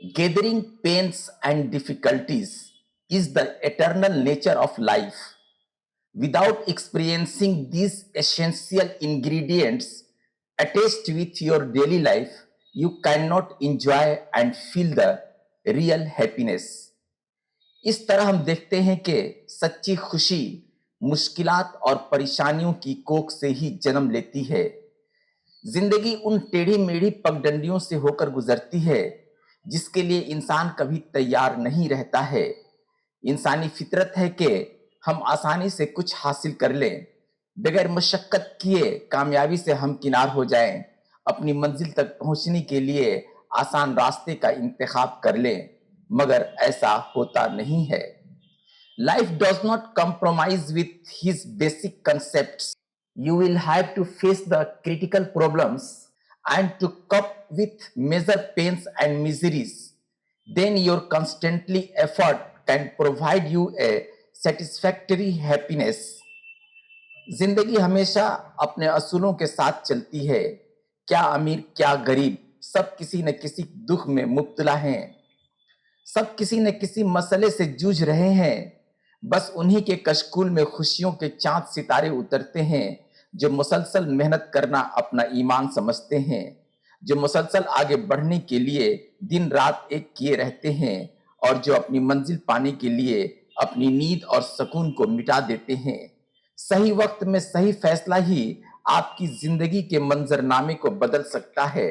Gathering pains and difficulties is the eternal nature of life. Without experiencing these essential ingredients attached with your daily life, you cannot enjoy and feel the real happiness. इस तरह हम देखते हैं कि सच्ची खुशी मुश्किलात और परेशानियों की कोख से ही जन्म लेती है। जिंदगी उन टेढ़ी मेढ़ी पगडंडियों से होकर गुजरती है जिसके लिए इंसान कभी तैयार नहीं रहता है। इंसानी फितरत है कि हम आसानी से कुछ हासिल कर लें, बगैर मशक्कत किए कामयाबी से हम किनार हो जाएं, अपनी मंजिल तक पहुंचने के लिए आसान रास्ते का इंतखाब कर लें, मगर ऐसा होता नहीं है। Life does not compromise with his basic concepts. You will have to face the critical problems and to cope with major pains and miseries. Then your constantly effort can provide you a satisfactory happiness. जिंदगी हमेशा अपने असूलों के साथ चलती है। क्या अमीर क्या गरीब, सब किसी न किसी दुख में मुब्तला हैं, सब किसी न किसी मसले से जूझ रहे हैं। बस उन्हीं के कशकुल में खुशियों के चांद सितारे उतरते हैं जो मुसलसल मेहनत करना अपना ईमान समझते हैं, जो मुसलसल आगे बढ़ने के लिए दिन रात एक किए रहते हैं और जो अपनी मंजिल पाने के लिए अपनी नींद और सुकून को मिटा देते हैं। सही वक्त में सही फैसला ही आपकी जिंदगी के मंजरनामे को बदल सकता है।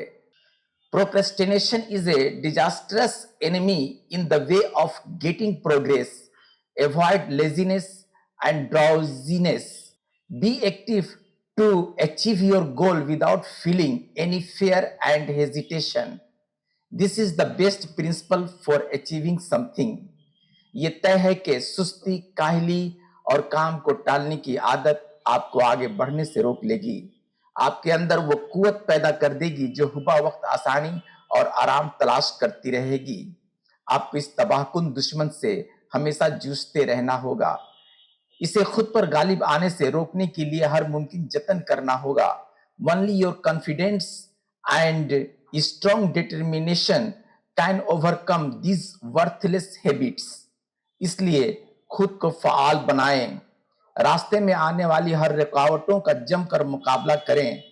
Procrastination is a disastrous enemy in the way of getting progress. Avoid laziness and drowsiness. Be active to achieve your goal without feeling any fear and hesitation. This is the best principle for achieving something. ये तय है कि सुस्ती, काहली और काम को टालने की आदत आपको आगे बढ़ने से रोक लेगी। आपके अंदर वो कुव्वत पैदा कर देगी जो हुबा वक्त आसानी और आराम तलाश करती रहेगी। आपको इस तबाहकुन दुश्मन से हमेशा जूझते रहना होगा। इसे खुद पर गालिब आने से रोकने के लिए हर मुमकिन जतन करना होगा। Only your confidence and strong determination can overcome these worthless habits. इसलिए खुद को फाल बनाएं, रास्ते में आने वाली हर रुकावटों का जमकर मुकाबला करें,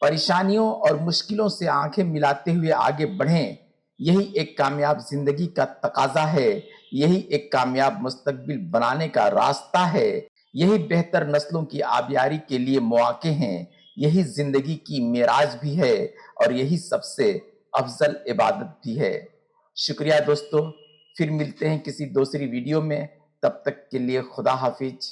परेशानियों और मुश्किलों से आंखें मिलाते हुए आगे बढ़ें। यही एक कामयाब जिंदगी का तकाजा है, यही एक कामयाब मुस्तकबिल बनाने का रास्ता है, यही बेहतर नस्लों की आबियारी के लिए मौके हैं, यही जिंदगी की मेराज भी है और यही सबसे अफजल इबादत भी है। शुक्रिया दोस्तों, फिर मिलते हैं किसी दूसरी वीडियो में। तब तक के लिए खुदा हाफिज।